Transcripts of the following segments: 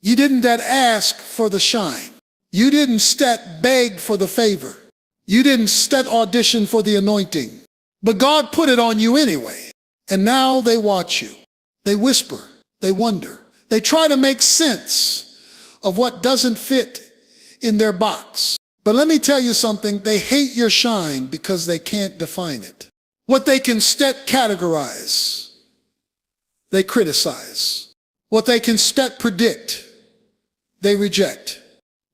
You didn't ask for the shine. You didn't beg for the favor. You didn't audition for the anointing. But God put it on you anyway. And now they watch you. They whisper. They wonder. They try to make sense of what doesn't fit in their box. But let me tell you something. They hate your shine because they can't define it. What they can categorize, they criticize. What they can predict, they reject.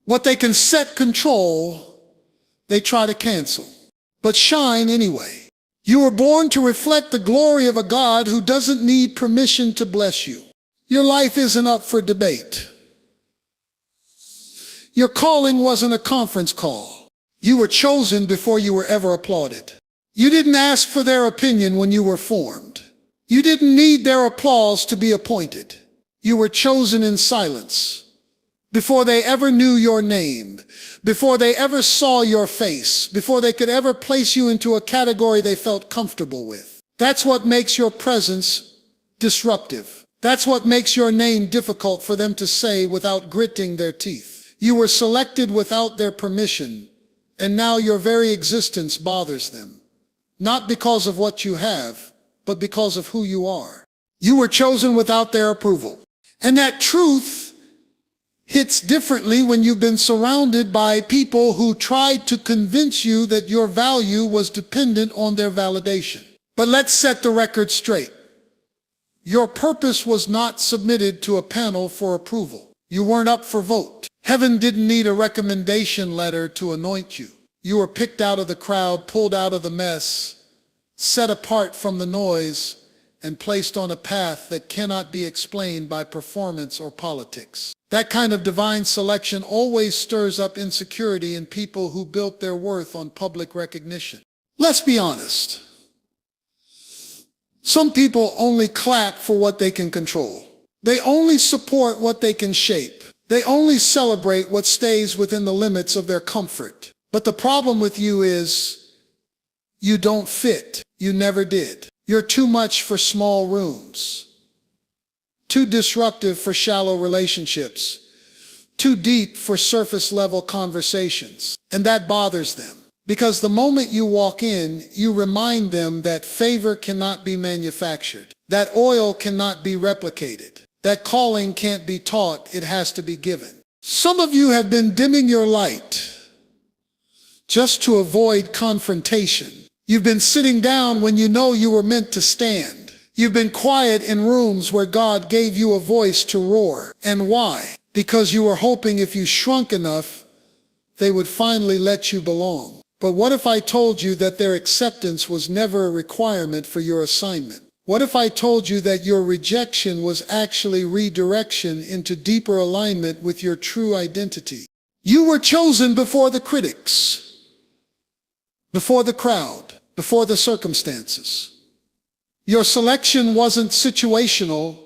What they can set control, they try to cancel. But shine anyway. You were born to reflect the glory of a God who doesn't need permission to bless you. Your life isn't up for debate. Your calling wasn't a conference call. You were chosen before you were ever applauded. You didn't ask for their opinion when you were formed. You didn't need their applause to be appointed. You were chosen in silence. Before they ever knew your name, before they ever saw your face, before they could ever place you into a category they felt comfortable with. That's what makes your presence disruptive. That's what makes your name difficult for them to say without gritting their teeth. You were selected without their permission, and now your very existence bothers them. Not because of what you have, but because of who you are. You were chosen without their approval. And that truth hits differently when you've been surrounded by people who tried to convince you that your value was dependent on their validation. But let's set the record straight. Your purpose was not submitted to a panel for approval. You weren't up for vote. Heaven didn't need a recommendation letter to anoint you. You were picked out of the crowd, pulled out of the mess, set apart from the noise, and placed on a path that cannot be explained by performance or politics. That kind of divine selection always stirs up insecurity in people who built their worth on public recognition. Let's be honest. Some people only clap for what they can control. They only support what they can shape. They only celebrate what stays within the limits of their comfort. But the problem with you is you don't fit. You never did. You're too much for small rooms, too disruptive for shallow relationships, too deep for surface-level conversations. And that bothers them, because the moment you walk in, you remind them that favor cannot be manufactured, that oil cannot be replicated, that calling can't be taught, it has to be given. Some of you have been dimming your light just to avoid confrontation. You've been sitting down when you know you were meant to stand. You've been quiet in rooms where God gave you a voice to roar. And why? Because you were hoping if you shrunk enough, they would finally let you belong. But what if I told you that their acceptance was never a requirement for your assignment? What if I told you that your rejection was actually redirection into deeper alignment with your true identity? You were chosen before the critics, before the crowd, before the circumstances. Your selection wasn't situational,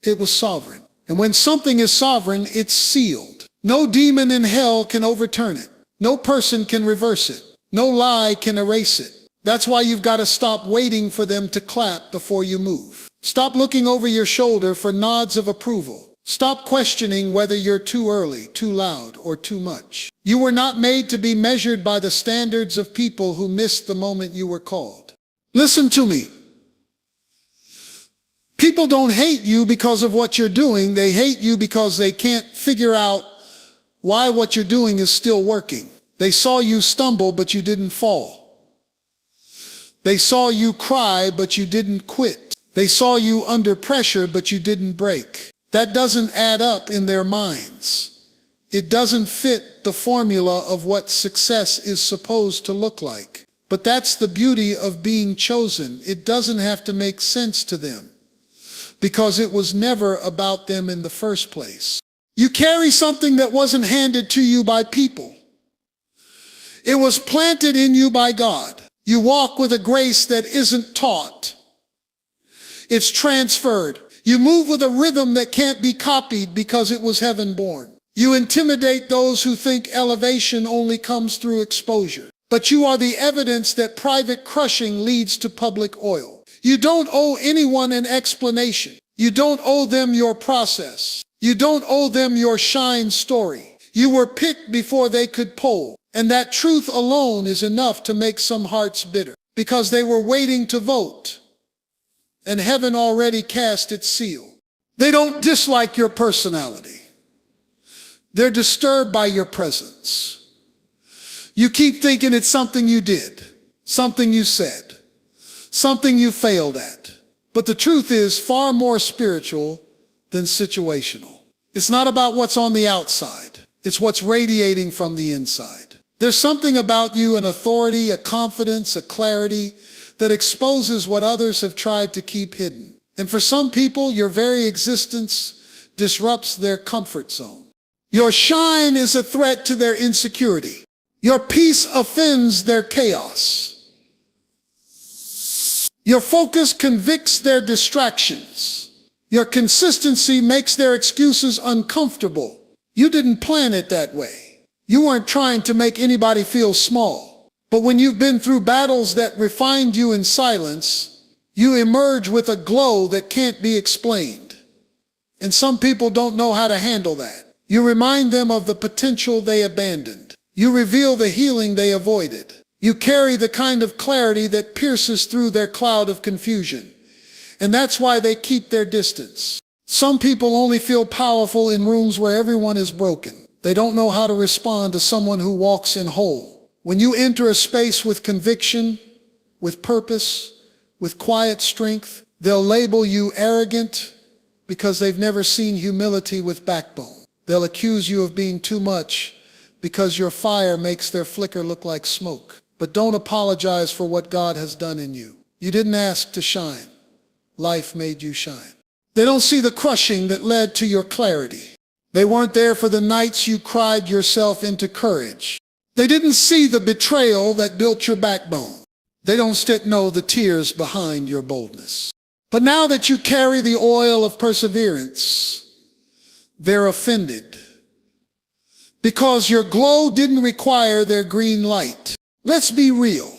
it was sovereign. And when something is sovereign, it's sealed. No demon in hell can overturn it. No person can reverse it. No lie can erase it. That's why you've got to stop waiting for them to clap before you move. Stop looking over your shoulder for nods of approval. Stop questioning whether you're too early, too loud, or too much. You were not made to be measured by the standards of people who missed the moment you were called. Listen to me. People don't hate you because of what you're doing. They hate you because they can't figure out why what you're doing is still working. They saw you stumble, but you didn't fall. They saw you cry, but you didn't quit. They saw you under pressure, but you didn't break. That doesn't add up in their minds. It doesn't fit the formula of what success is supposed to look like. But that's the beauty of being chosen. It doesn't have to make sense to them, because it was never about them in the first place. You carry something that wasn't handed to you by people. It was planted in you by God. You walk with a grace that isn't taught. It's transferred. You move with a rhythm that can't be copied because it was heaven-born. You intimidate those who think elevation only comes through exposure. But you are the evidence that private crushing leads to public oil. You don't owe anyone an explanation. You don't owe them your process. You don't owe them your shine story. You were picked before they could poll, and that truth alone is enough to make some hearts bitter, because they were waiting to vote, and heaven already cast its seal. They don't dislike your personality. They're disturbed by your presence. You keep thinking it's something you did, something you said, something you failed at. But the truth is far more spiritual than situational. It's not about what's on the outside. It's what's radiating from the inside. There's something about you, an authority, a confidence, a clarity that exposes what others have tried to keep hidden. And for some people, your very existence disrupts their comfort zone. Your shine is a threat to their insecurity. Your peace offends their chaos. Your focus convicts their distractions. Your consistency makes their excuses uncomfortable. You didn't plan it that way. You weren't trying to make anybody feel small. But when you've been through battles that refined you in silence, you emerge with a glow that can't be explained. And some people don't know how to handle that. You remind them of the potential they abandoned. You reveal the healing they avoided. You carry the kind of clarity that pierces through their cloud of confusion. And that's why they keep their distance. Some people only feel powerful in rooms where everyone is broken. They don't know how to respond to someone who walks in whole. When you enter a space with conviction, with purpose, with quiet strength, they'll label you arrogant because they've never seen humility with backbone. They'll accuse you of being too much because your fire makes their flicker look like smoke. But don't apologize for what God has done in you. You didn't ask to shine. Life made you shine. They don't see the crushing that led to your clarity. They weren't there for the nights you cried yourself into courage. They didn't see the betrayal that built your backbone. They don't know the tears behind your boldness. But now that you carry the oil of perseverance, they're offended because your glow didn't require their green light. Let's be real.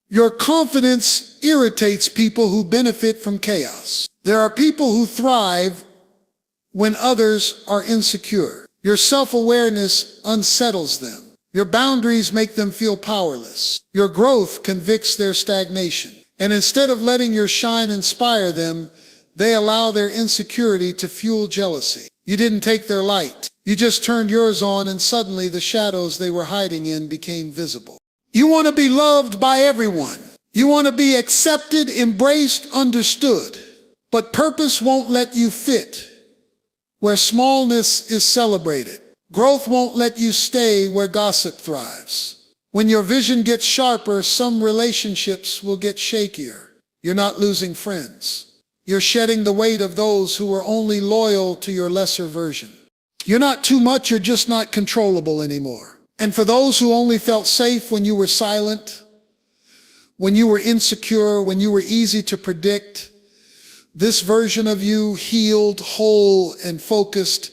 Your confidence irritates people who benefit from chaos. There are people who thrive when others are insecure. Your self-awareness unsettles them. Your boundaries make them feel powerless. Your growth convicts their stagnation. And instead of letting your shine inspire them, they allow their insecurity to fuel jealousy. You didn't take their light. You just turned yours on, and suddenly the shadows they were hiding in became visible. You want to be loved by everyone. You want to be accepted, embraced, understood. But purpose won't let you fit where smallness is celebrated. Growth won't let you stay where gossip thrives. When your vision gets sharper, some relationships will get shakier. You're not losing friends. You're shedding the weight of those who were only loyal to your lesser version. You're not too much, you're just not controllable anymore. And for those who only felt safe when you were silent, when you were insecure, when you were easy to predict, this version of you, healed, whole, and focused,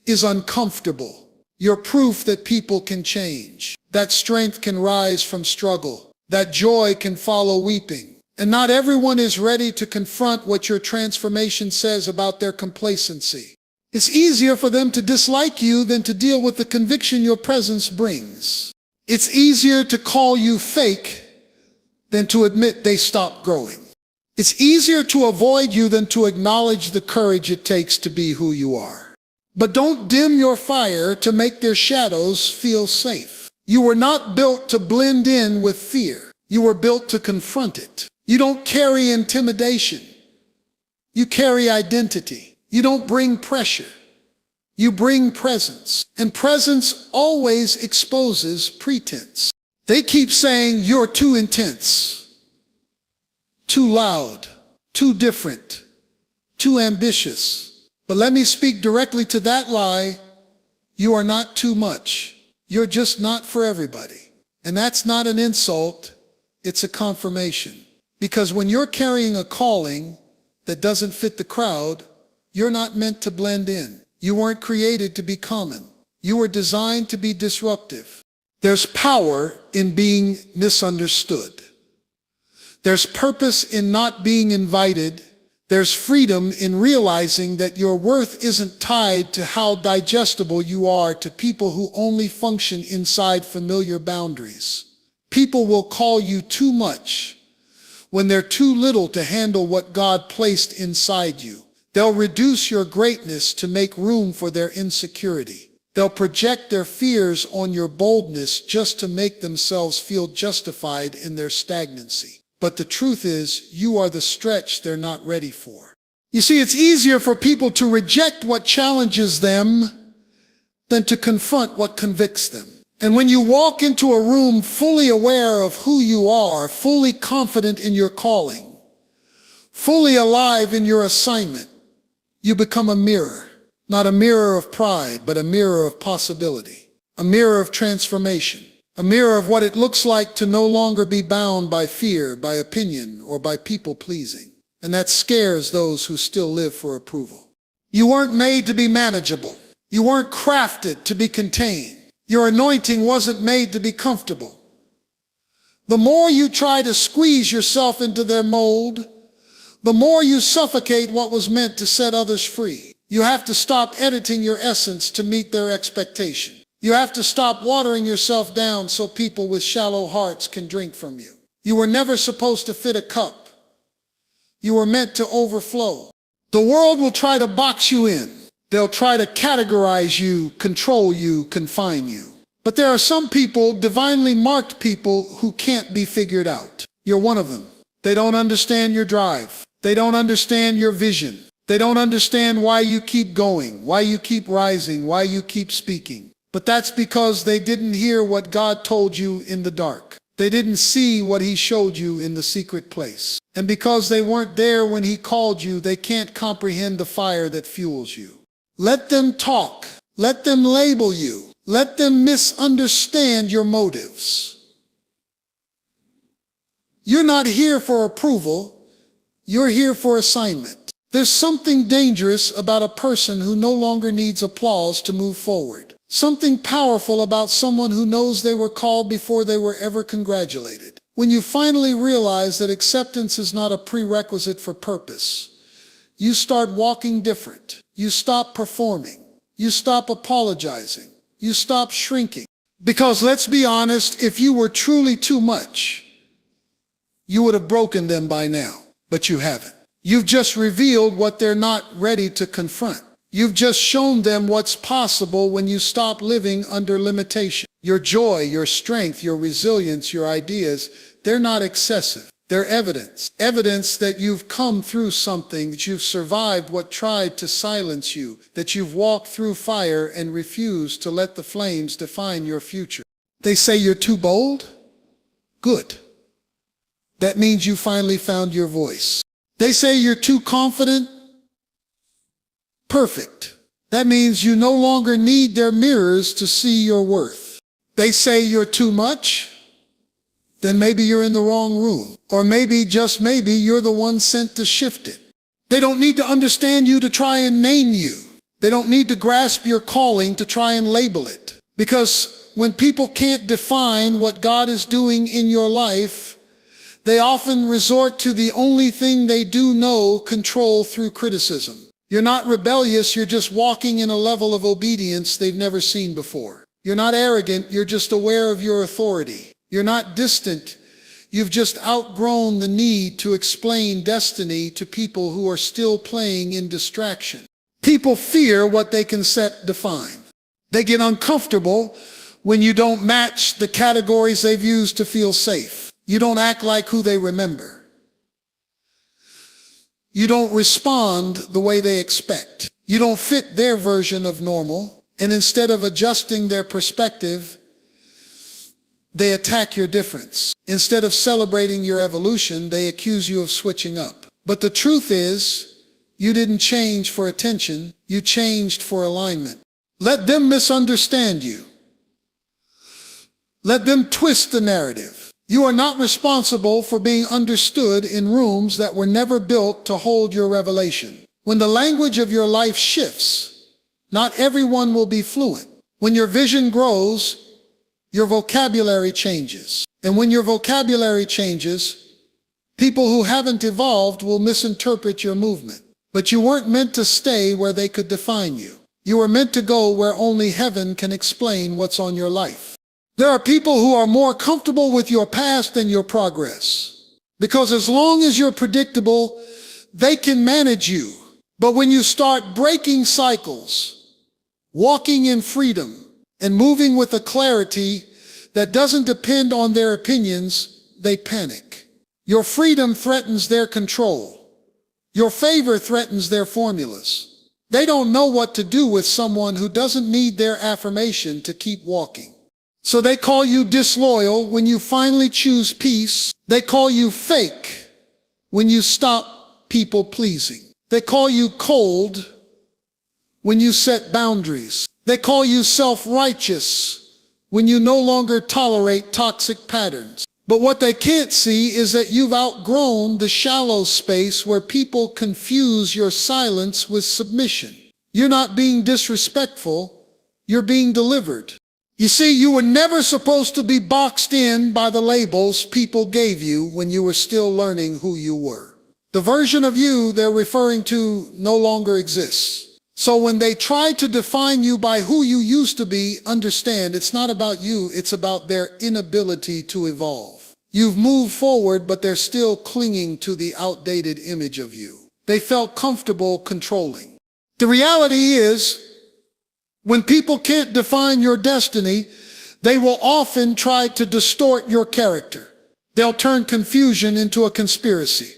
is uncomfortable. You're proof that people can change, that strength can rise from struggle, that joy can follow weeping. And not everyone is ready to confront what your transformation says about their complacency. It's easier for them to dislike you than to deal with the conviction your presence brings. It's easier to call you fake than to admit they stopped growing. It's easier to avoid you than to acknowledge the courage it takes to be who you are. But don't dim your fire to make their shadows feel safe. You were not built to blend in with fear. You were built to confront it. You don't carry intimidation. You carry identity. You don't bring pressure. You bring presence. And presence always exposes pretense. They keep saying you're too intense, too loud, too different, too ambitious. But let me speak directly to that lie. You are not too much. You're just not for everybody. And that's not an insult. It's a confirmation. Because when you're carrying a calling that doesn't fit the crowd, you're not meant to blend in. You weren't created to be common. You were designed to be disruptive. There's power in being misunderstood. There's purpose in not being invited. There's freedom in realizing that your worth isn't tied to how digestible you are to people who only function inside familiar boundaries. People will call you too much when they're too little to handle what God placed inside you. They'll reduce your greatness to make room for their insecurity. They'll project their fears on your boldness just to make themselves feel justified in their stagnancy. But the truth is, you are the stretch they're not ready for. You see, it's easier for people to reject what challenges them than to confront what convicts them. And when you walk into a room fully aware of who you are, fully confident in your calling, fully alive in your assignment, you become a mirror. Not a mirror of pride, but a mirror of possibility. A mirror of transformation. A mirror of what it looks like to no longer be bound by fear, by opinion, or by people pleasing. And that scares those who still live for approval. You weren't made to be manageable. You weren't crafted to be contained. Your anointing wasn't made to be comfortable. The more you try to squeeze yourself into their mold, the more you suffocate what was meant to set others free. You have to stop editing your essence to meet their expectation. You have to stop watering yourself down so people with shallow hearts can drink from you. You were never supposed to fit a cup. You were meant to overflow. The world will try to box you in. They'll try to categorize you, control you, confine you. But there are some people, divinely marked people, who can't be figured out. You're one of them. They don't understand your drive. They don't understand your vision. They don't understand why you keep going, why you keep rising, why you keep speaking. But that's because they didn't hear what God told you in the dark. They didn't see what He showed you in the secret place. And because they weren't there when He called you, they can't comprehend the fire that fuels you. Let them talk. Let them label you. Let them misunderstand your motives. You're not here for approval. You're here for assignment. There's something dangerous about a person who no longer needs applause to move forward. Something powerful about someone who knows they were called before they were ever congratulated. When you finally realize that acceptance is not a prerequisite for purpose, you start walking different. You stop performing. You stop apologizing. You stop shrinking. Because let's be honest, if you were truly too much, you would have broken them by now. But you haven't. You've just revealed what they're not ready to confront. You've just shown them what's possible when you stop living under limitation. Your joy, your strength, your resilience, your ideas, they're not excessive. They're evidence. Evidence that you've come through something, that you've survived what tried to silence you, that you've walked through fire and refused to let the flames define your future. They say you're too bold? Good. That means you finally found your voice. They say you're too confident? Perfect. That means you no longer need their mirrors to see your worth. They say you're too much? Then maybe you're in the wrong room. Or maybe, just maybe, you're the one sent to shift it. They don't need to understand you to try and name you. They don't need to grasp your calling to try and label it. Because when people can't define what God is doing in your life, they often resort to the only thing they do know, control through criticism. You're not rebellious, you're just walking in a level of obedience they've never seen before. You're not arrogant, you're just aware of your authority. You're not distant, you've just outgrown the need to explain destiny to people who are still playing in distraction. People fear what they can define. They get uncomfortable when you don't match the categories they've used to feel safe. You don't act like who they remember. You don't respond the way they expect. You don't fit their version of normal. And instead of adjusting their perspective, they attack your difference. Instead of celebrating your evolution, they accuse you of switching up. But the truth is, you didn't change for attention. You changed for alignment. Let them misunderstand you. Let them twist the narrative. You are not responsible for being understood in rooms that were never built to hold your revelation. When the language of your life shifts, not everyone will be fluent. When your vision grows, your vocabulary changes. And when your vocabulary changes, People who haven't evolved will misinterpret your movement. But you weren't meant to stay where they could define you. You were meant to go where only heaven can explain what's on your life. There are people who are more comfortable with your past than your progress. Because as long as you're predictable, they can manage you. But when you start breaking cycles, walking in freedom, and moving with a clarity that doesn't depend on their opinions, they panic. Your freedom threatens their control. Your favor threatens their formulas. They don't know what to do with someone who doesn't need their affirmation to keep walking. So they call you disloyal when you finally choose peace. They call you fake when you stop people-pleasing. They call you cold when you set boundaries. They call you self-righteous when you no longer tolerate toxic patterns. But what they can't see is that you've outgrown the shallow space where people confuse your silence with submission. You're not being disrespectful, you're being delivered. You see, you were never supposed to be boxed in by the labels people gave you when you were still learning who you were. The version of you they're referring to no longer exists. So when they try to define you by who you used to be, understand it's not about you, it's about their inability to evolve. You've moved forward, but they're still clinging to the outdated image of you. They felt comfortable controlling. The reality is, when people can't define your destiny, they will often try to distort your character. They'll turn confusion into a conspiracy.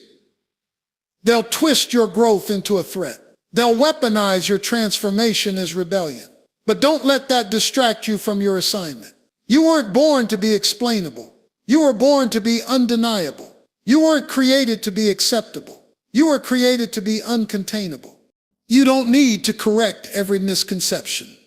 They'll twist your growth into a threat. They'll weaponize your transformation as rebellion. But don't let that distract you from your assignment. You weren't born to be explainable. You were born to be undeniable. You weren't created to be acceptable. You were created to be uncontainable. You don't need to correct every misconception.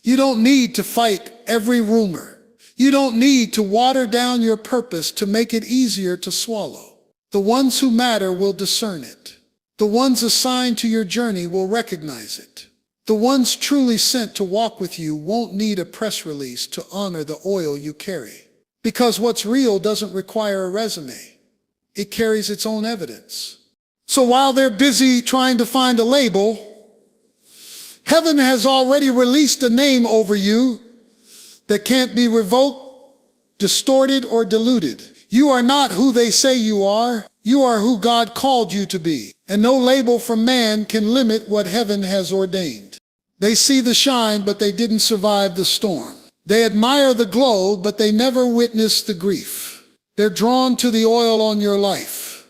You don't need to fight every rumor. You don't need to water down your purpose to make it easier to swallow. The ones who matter will discern it. The ones assigned to your journey will recognize it. The ones truly sent to walk with you won't need a press release to honor the oil you carry. Because what's real doesn't require a resume. It carries its own evidence. So while they're busy trying to find a label, heaven has already released a name over you that can't be revoked, distorted, or diluted. You are not who they say you are. You are who God called you to be. And no label from man can limit what heaven has ordained. They see the shine, but they didn't survive the storm. They admire the glow, but they never witnessed the grief. They're drawn to the oil on your life,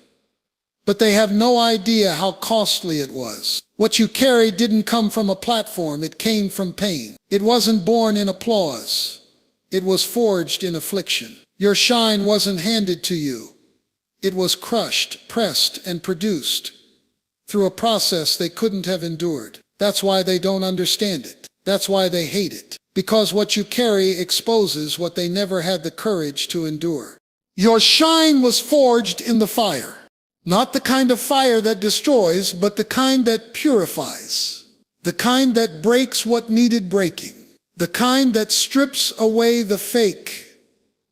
but they have no idea how costly it was. What you carried didn't come from a platform, it came from pain. It wasn't born in applause. It was forged in affliction. Your shine wasn't handed to you. It was crushed, pressed, and produced through a process they couldn't have endured. That's why they don't understand it. That's why they hate it. Because what you carry exposes what they never had the courage to endure. Your shine was forged in the fire. Not the kind of fire that destroys, but the kind that purifies. The kind that breaks what needed breaking. The kind that strips away the fake,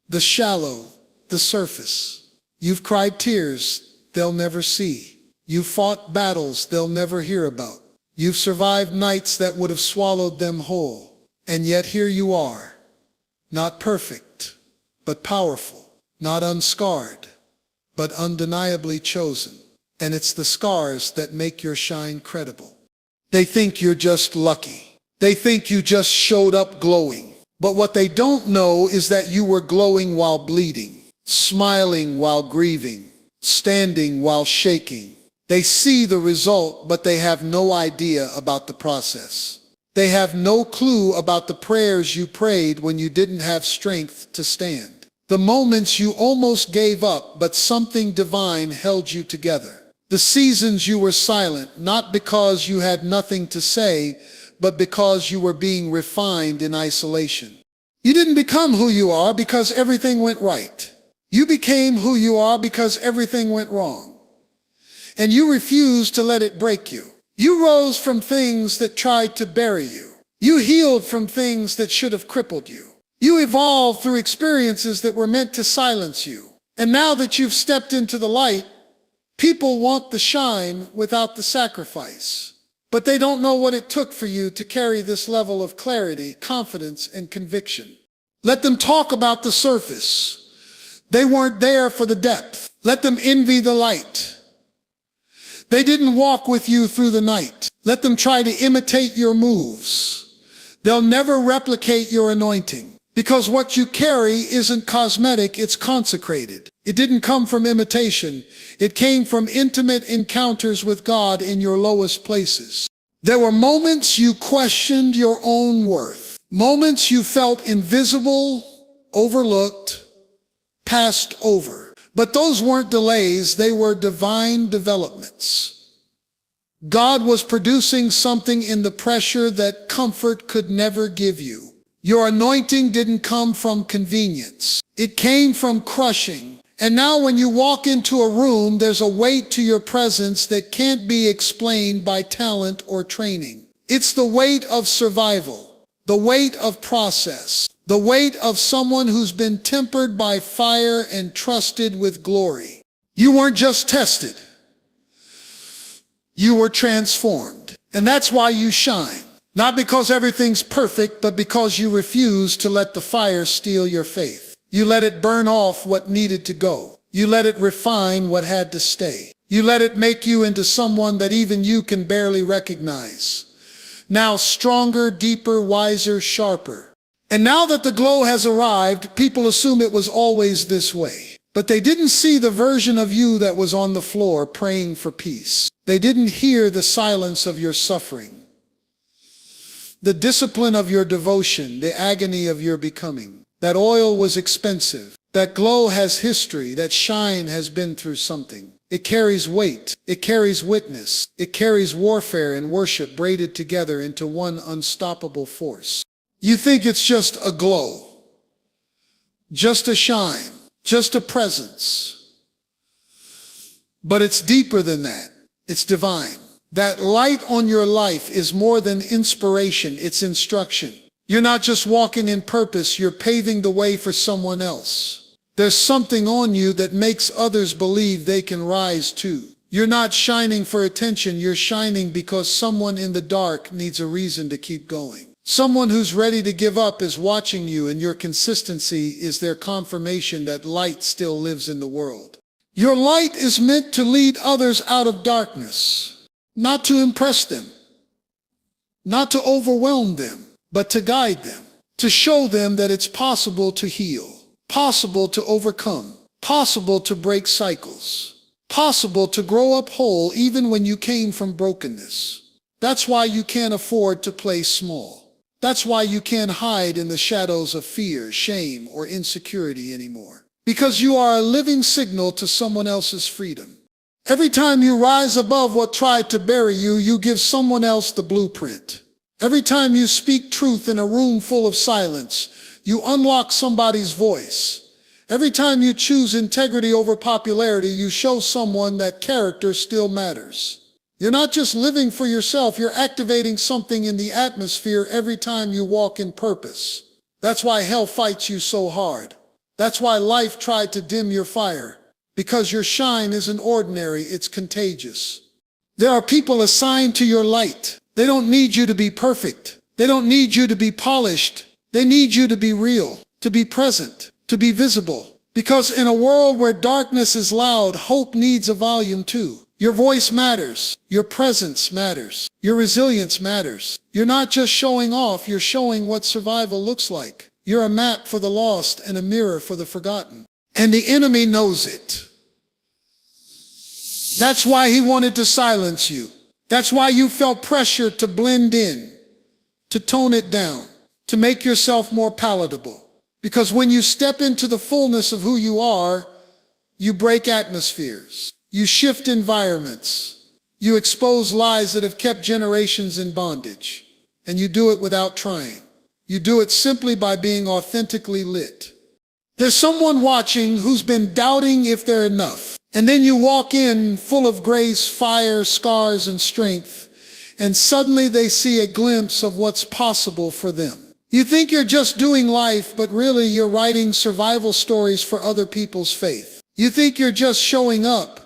the shallow, the surface. You've cried tears they'll never see. You've fought battles they'll never hear about. You've survived nights that would have swallowed them whole. And yet here you are, not perfect, but powerful, not unscarred, but undeniably chosen. And it's the scars that make your shine credible. They think you're just lucky. They think you just showed up glowing. But what they don't know is that you were glowing while bleeding, smiling while grieving, standing while shaking. They see the result, but they have no idea about the process. They have no clue about the prayers you prayed when you didn't have strength to stand. The moments you almost gave up, but something divine held you together. The seasons you were silent, not because you had nothing to say, but because you were being refined in isolation. You didn't become who you are because everything went right. You became who you are because everything went wrong. And you refused to let it break you. You rose from things that tried to bury you. You healed from things that should have crippled you. You evolved through experiences that were meant to silence you. And now that you've stepped into the light, people want the shine without the sacrifice. But they don't know what it took for you to carry this level of clarity, confidence, and conviction. Let them talk about the surface. They weren't there for the depth. Let them envy the light. They didn't walk with you through the night. Let them try to imitate your moves. They'll never replicate your anointing. Because what you carry isn't cosmetic, it's consecrated. It didn't come from imitation. It came from intimate encounters with God in your lowest places. There were moments you questioned your own worth. Moments you felt invisible, overlooked, passed over. But those weren't delays, they were divine developments. God was producing something in the pressure that comfort could never give you. Your anointing didn't come from convenience. It came from crushing. And now when you walk into a room, there's a weight to your presence that can't be explained by talent or training. It's the weight of survival, the weight of process, the weight of someone who's been tempered by fire and trusted with glory. You weren't just tested. You were transformed. And that's why you shine. Not because everything's perfect, but because you refuse to let the fire steal your faith. You let it burn off what needed to go. You let it refine what had to stay. You let it make you into someone that even you can barely recognize. Now stronger, deeper, wiser, sharper. And now that the glow has arrived, people assume it was always this way. But they didn't see the version of you that was on the floor praying for peace. They didn't hear the silence of your suffering, the discipline of your devotion, the agony of your becoming. That oil was expensive. That glow has history. That shine has been through something. It carries weight. It carries witness. It carries warfare and worship braided together into one unstoppable force. You think it's just a glow, just a shine, just a presence. But it's deeper than that. It's divine. That light on your life is more than inspiration, it's instruction. You're not just walking in purpose, you're paving the way for someone else. There's something on you that makes others believe they can rise too. You're not shining for attention, you're shining because someone in the dark needs a reason to keep going. Someone who's ready to give up is watching you, and your consistency is their confirmation that light still lives in the world. Your light is meant to lead others out of darkness, not to impress them, not to overwhelm them, but to guide them, to show them that it's possible to heal, possible to overcome, possible to break cycles, possible to grow up whole even when you came from brokenness. That's why you can't afford to play small. That's why you can't hide in the shadows of fear, shame, or insecurity anymore. Because you are a living signal to someone else's freedom. Every time you rise above what tried to bury you, you give someone else the blueprint. Every time you speak truth in a room full of silence, you unlock somebody's voice. Every time you choose integrity over popularity, you show someone that character still matters. You're not just living for yourself, you're activating something in the atmosphere every time you walk in purpose. That's why hell fights you so hard. That's why life tried to dim your fire. Because your shine isn't ordinary, it's contagious. There are people assigned to your light. They don't need you to be perfect. They don't need you to be polished. They need you to be real, to be present, to be visible. Because in a world where darkness is loud, hope needs a volume too. Your voice matters. Your presence matters. Your resilience matters. You're not just showing off, you're showing what survival looks like. You're a map for the lost and a mirror for the forgotten. And the enemy knows it. That's why he wanted to silence you. That's why you felt pressure to blend in, to tone it down, to make yourself more palatable. Because when you step into the fullness of who you are, you break atmospheres. You shift environments. You expose lies that have kept generations in bondage. And you do it without trying. You do it simply by being authentically lit. There's someone watching who's been doubting if they're enough. And then you walk in full of grace, fire, scars, and strength. And suddenly they see a glimpse of what's possible for them. You think you're just doing life, but really you're writing survival stories for other people's faith. You think you're just showing up,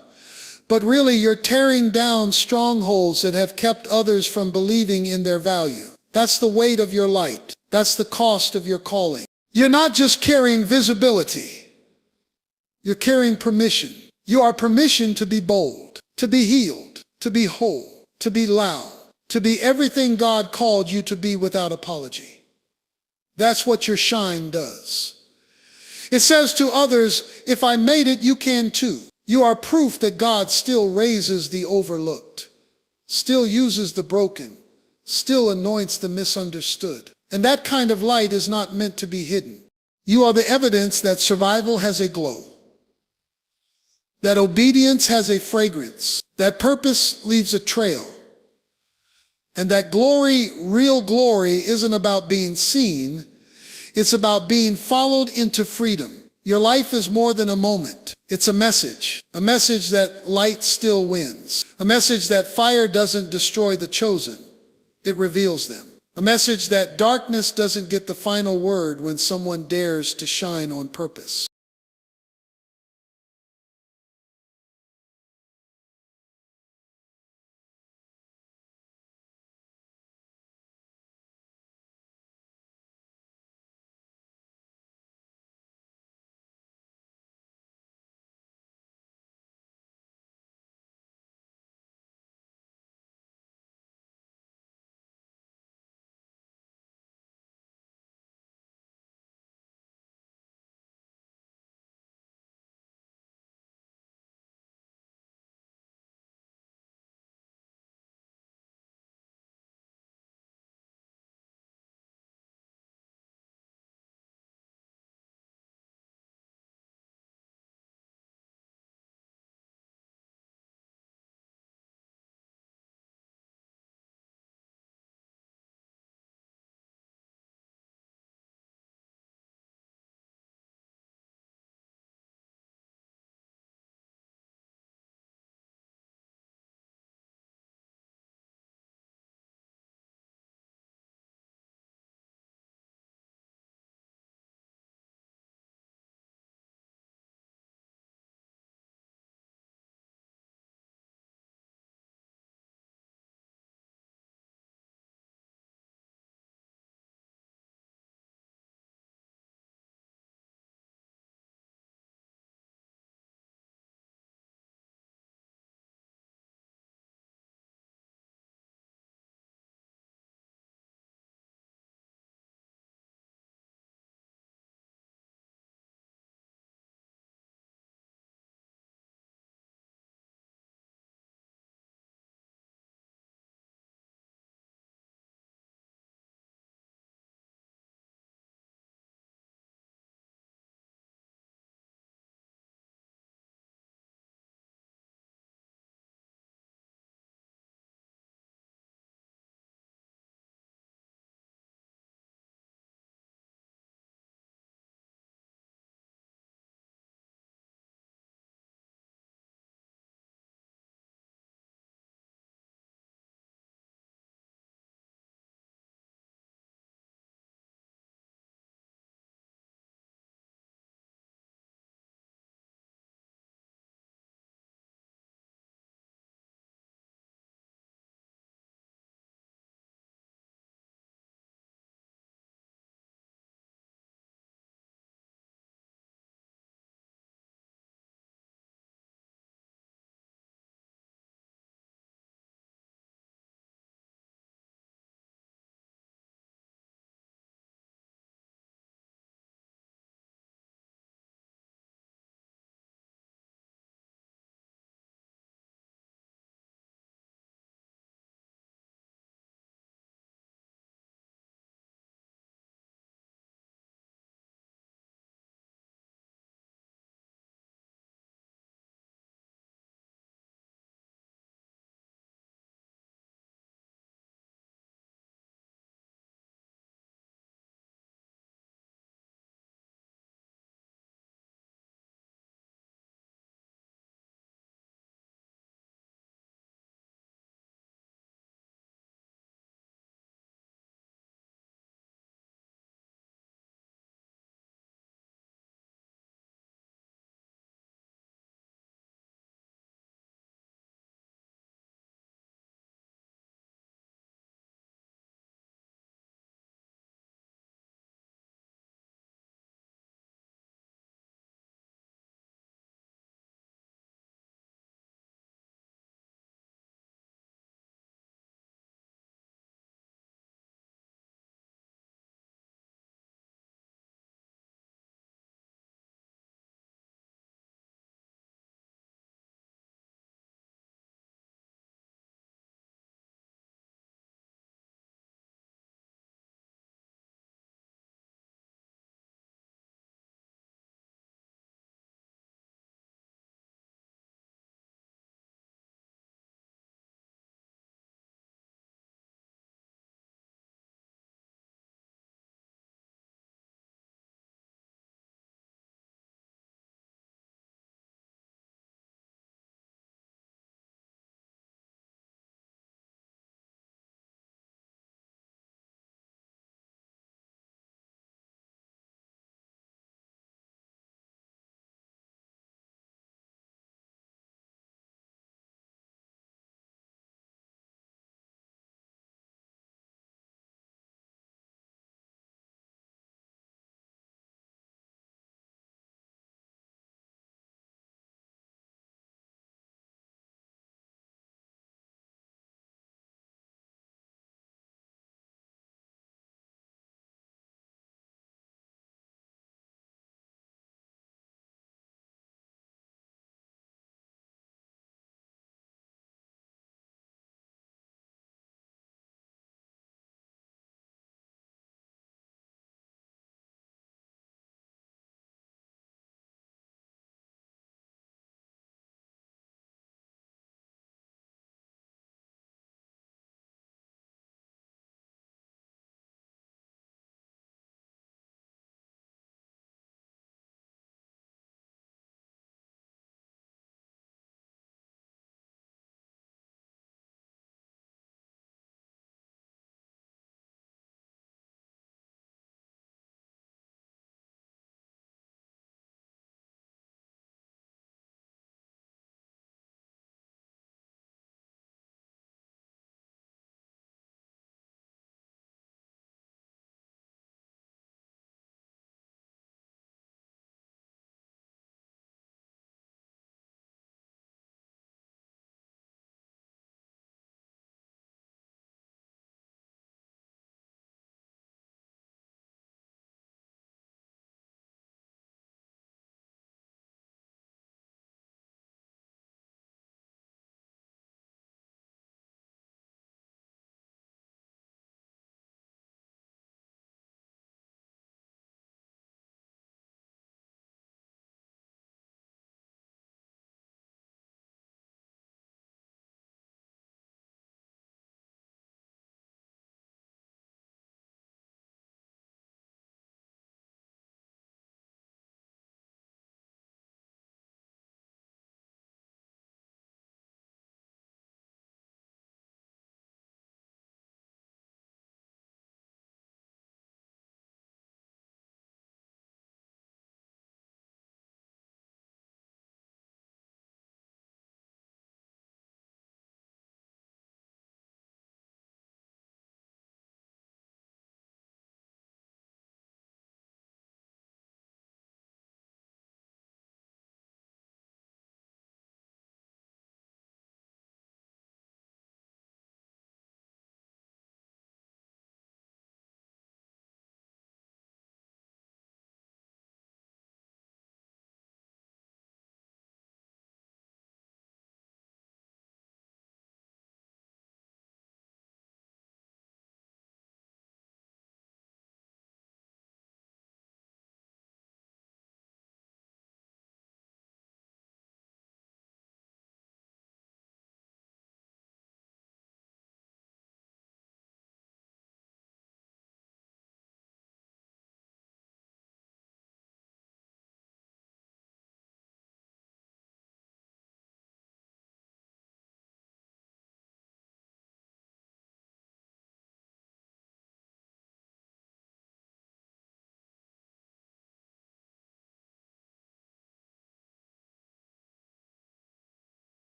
but really you're tearing down strongholds that have kept others from believing in their value. That's the weight of your light. That's the cost of your calling. You're not just carrying visibility. You're carrying permission. You are permission to be bold, to be healed, to be whole, to be loud, to be everything God called you to be without apology. That's what your shine does. It says to others, if I made it, you can too. You are proof that God still raises the overlooked, still uses the broken, still anoints the misunderstood. And that kind of light is not meant to be hidden. You are the evidence that survival has a glow, that obedience has a fragrance, that purpose leaves a trail, and that glory, real glory, isn't about being seen, it's about being followed into freedom. Your life is more than a moment. It's a message that light still wins, a message that fire doesn't destroy the chosen, it reveals them, a message that darkness doesn't get the final word when someone dares to shine on purpose.